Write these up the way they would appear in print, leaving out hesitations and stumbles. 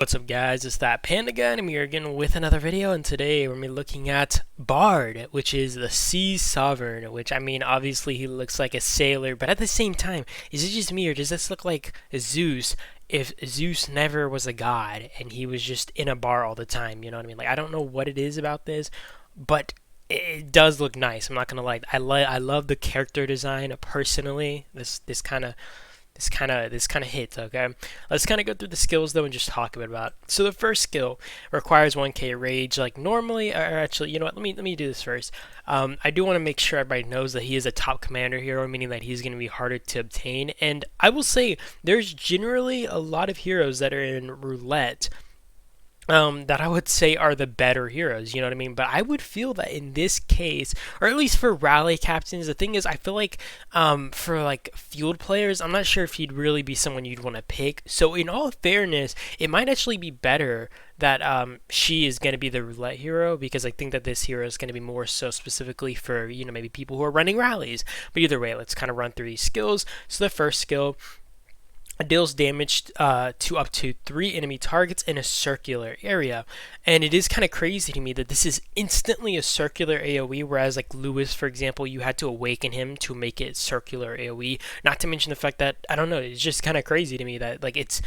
What's up guys, it's that Panda Guy and I'm here again with another video, and today we're going to be looking at Bard, which is the Sea Sovereign, which obviously he looks like a sailor, but at the same time, is it just me or does this look like Zeus if Zeus never was a god and he was just in a bar all the time, you know what I mean? Like, I don't know what it is about this, but it does look nice. I'm not going to lie. I love the character design personally. This kind of hits. Okay, let's kind of go through the skills though and just talk a bit about it. So the first skill requires 1k rage like normally, or actually, you know what, let me do this first. I do want to make sure everybody knows that he is a top commander hero, meaning that he's going to be harder to obtain, and I will say there's generally a lot of heroes that are in roulette that I would say are the better heroes, you know what I mean? But I would feel that in this case, or at least for rally captains, the thing is, I feel like for like field players, I'm not sure if he'd really be someone you'd want to pick. So in all fairness, it might actually be better that she is going to be the roulette hero, because I think that this hero is going to be more so specifically for, you know, maybe people who are running rallies. But either way, let's kind of run through these skills. So the first skill deals damage to up to 3 enemy targets in a circular area, and it is kind of crazy to me that this is instantly a circular AoE, whereas like Lewis, for example, you had to awaken him to make it circular AoE. Not to mention the fact that, I don't know, it's just kind of crazy to me that like it's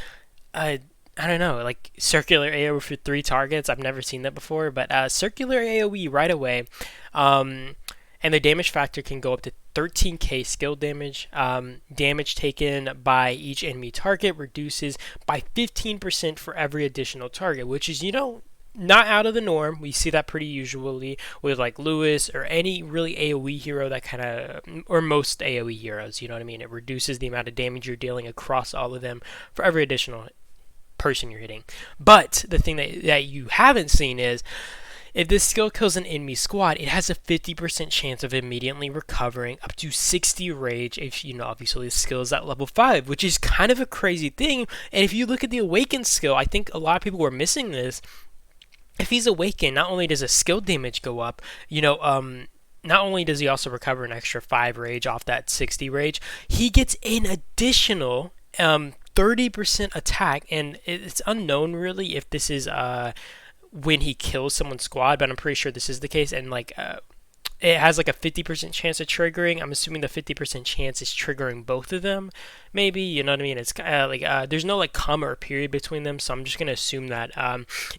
I don't know, like circular AoE for 3 targets. I've never seen that before, but circular AoE right away. And the damage factor can go up to 13k skill damage. Damage taken by each enemy target reduces by 15% for every additional target, which is, you know, not out of the norm. We see that pretty usually with like Lewis or any really AoE hero that kind of, or most AoE heroes, you know what I mean? It reduces the amount of damage you're dealing across all of them for every additional person you're hitting. But the thing that you haven't seen is, if this skill kills an enemy squad, it has a 50% chance of immediately recovering up to 60 rage if, you know, obviously the skill is at level 5, which is kind of a crazy thing. And if you look at the awakened skill, I think a lot of people were missing this. If he's awakened, not only does his skill damage go up, you know, not only does he also recover an extra 5 rage off that 60 rage, he gets an additional 30% attack, and it's unknown really if this is when he kills someone's squad, but I'm pretty sure this is the case, and like it has like a 50% chance of triggering. I'm assuming the 50% chance is triggering both of them, maybe, you know what I mean? It's there's no like comma or period between them, so I'm just gonna assume that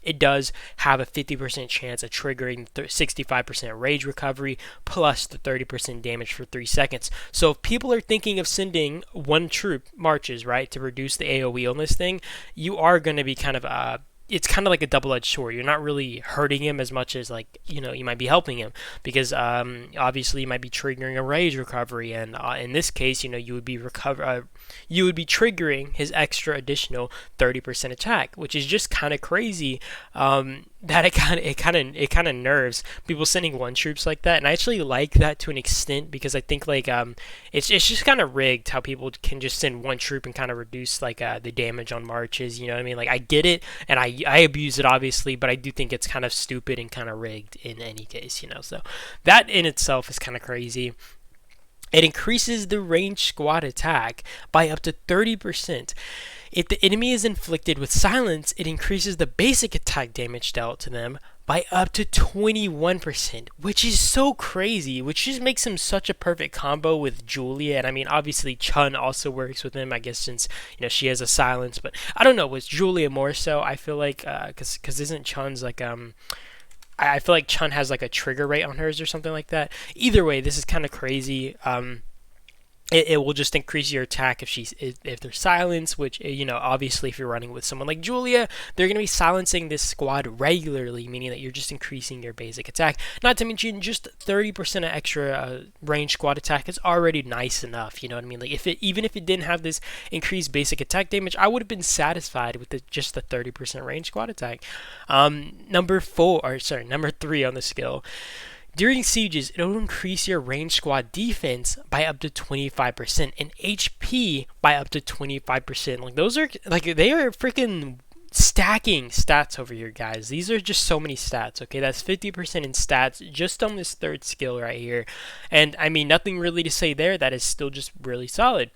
it does have a 50% chance of triggering 65% rage recovery plus the 30% damage for 3 seconds. So if people are thinking of sending one troop marches, right, to reduce the AoE on this thing, you are gonna be kind of it's kind of like a double-edged sword. You're not really hurting him as much as, like, you know, you might be helping him, because obviously you might be triggering a rage recovery, and in this case, you know, you would be triggering his extra additional 30% attack, which is just kind of crazy. That it kind of nerves people sending one troops like that, and I actually like that to an extent, because I think like it's just kind of rigged how people can just send one troop and kind of reduce like the damage on marches, you know what I mean? Like, I get it, and I abuse it obviously, but I do think it's kind of stupid and kind of rigged in any case, you know. So that in itself is kind of crazy. It increases the ranged squad attack by up to 30%. If the enemy is inflicted with silence, it increases the basic attack damage dealt to them by up to 21%, which is so crazy, which just makes him such a perfect combo with Julia. And I mean, obviously Chun also works with him, I guess, since, you know, she has a silence, but I don't know, with Julia more so, I feel like, because isn't Chun's like, I feel like Chun has like a trigger rate on hers or something like that. Either way, this is kind of crazy. It will just increase your attack if there's silence, which, you know, obviously if you're running with someone like Julia, they're going to be silencing this squad regularly, meaning that you're just increasing your basic attack. Not to mention, just 30% of extra range squad attack is already nice enough, you know what I mean? Like, even if it didn't have this increased basic attack damage, I would have been satisfied with just the 30% range squad attack. Number 3 on the skill. During sieges, it will increase your range squad defense by up to 25% and HP by up to 25%. Like, those are, like, they are freaking stacking stats over here, guys. These are just so many stats, okay? That's 50% in stats just on this third skill right here. And I mean, nothing really to say there. That is still just really solid.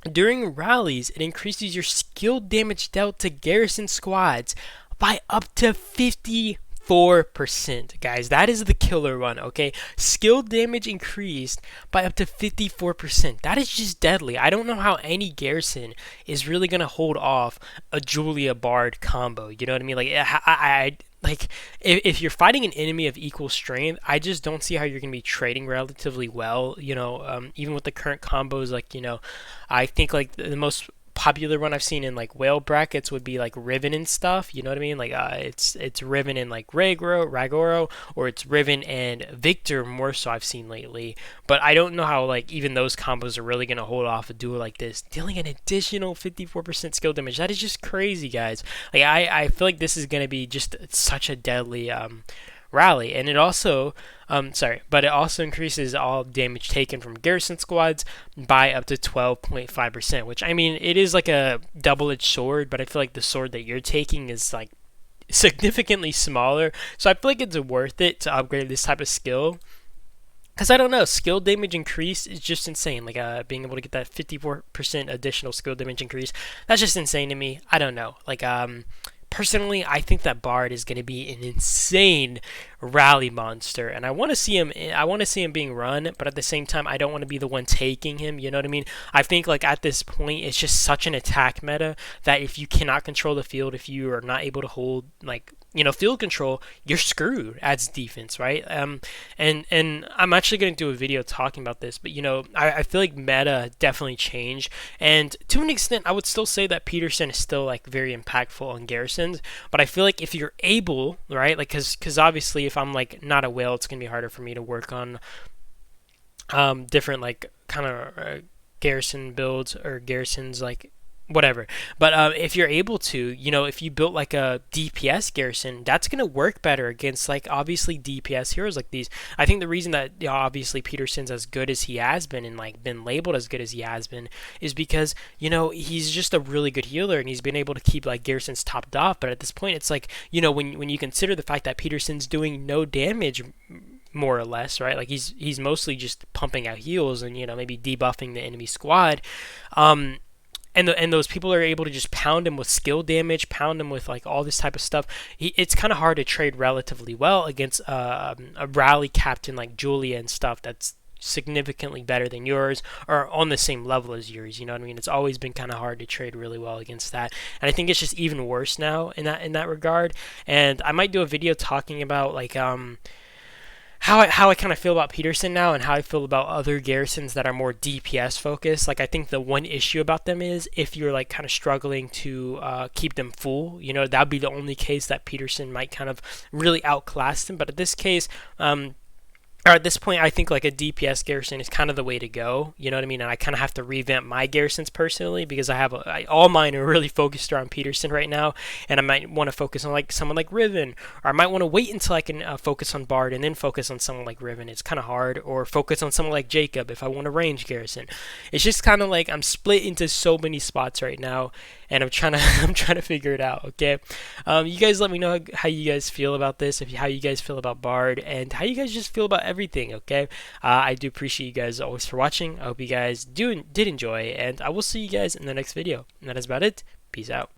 During rallies, it increases your skill damage dealt to garrison squads by up to 54%, guys. That is the killer one, okay? Skill damage increased by up to 54%. That is just deadly. I don't know how any garrison is really going to hold off a Julia Bard combo. You know what I mean? Like, like if you're fighting an enemy of equal strength, I just don't see how you're going to be trading relatively well. Even with the current combos, like, I think like the most popular one I've seen in like whale brackets would be like Riven and stuff. You know what I mean? Like it's Riven and like Ragoro, or it's Riven and Victor more so I've seen lately. But I don't know how like even those combos are really gonna hold off a duel like this, dealing an additional 54% skill damage. That is just crazy, guys. Like I feel like this is gonna be just such a deadly rally, and it also but it also increases all damage taken from garrison squads by up to 12.5%, which, I mean, it is like a double-edged sword, but I feel like the sword that you're taking is like significantly smaller, so I feel like it's worth it to upgrade this type of skill. Because I don't know, skill damage increase is just insane. Like being able to get that 54% additional skill damage increase, that's just insane to me. I don't know. Like personally, I think that Bard is going to be an insane rally monster, and I want to see him. I want to see him being run, but at the same time, I don't want to be the one taking him. You know what I mean? I think like at this point, it's just such an attack meta that if you cannot control the field, if you are not able to hold like field control, you're screwed as defense, right? And I'm actually going to do a video talking about this, but I feel like meta definitely changed, and to an extent, I would still say that Peterson is still like very impactful on garrisons, but I feel like if you're able, right, like because obviously if I'm like not a whale, it's gonna be harder for me to work on different like kind of garrison builds or garrisons like whatever. But if you're able to, if you built like a DPS garrison, that's gonna work better against like obviously DPS heroes like these. I think the reason that obviously Peterson's as good as he has been and like been labeled as good as he has been is because he's just a really good healer and he's been able to keep like garrisons topped off. But at this point, it's like when you consider the fact that Peterson's doing no damage, more or less, right? Like he's mostly just pumping out heals and maybe debuffing the enemy squad. And those people are able to just pound him with skill damage, pound him with like all this type of stuff. It's kind of hard to trade relatively well against a rally captain like Julia and stuff that's significantly better than yours or on the same level as yours. You know what I mean? It's always been kind of hard to trade really well against that, and I think it's just even worse now in that regard. And I might do a video talking about like how I kind of feel about Peterson now and how I feel about other garrisons that are more DPS focused. Like I think the one issue about them is if you're like kind of struggling to keep them full, that'd be the only case that Peterson might kind of really outclass them. But at this case, or at this point, I think like a DPS garrison is kind of the way to go. You know what I mean? And I kind of have to revamp my garrisons personally because all mine are really focused around Peterson right now, and I might want to focus on like someone like Riven, or I might want to wait until I can focus on Bard and then focus on someone like Riven. It's kind of hard, or focus on someone like Jacob if I want a range garrison. It's just kind of like I'm split into so many spots right now, and I'm trying to figure it out. Okay, you guys let me know how you guys feel about this, how you guys feel about Bard, and how you guys just feel about everything. Okay, I do appreciate you guys always for watching. I hope you guys did enjoy, and I will see you guys in the next video. And that is about it. Peace out.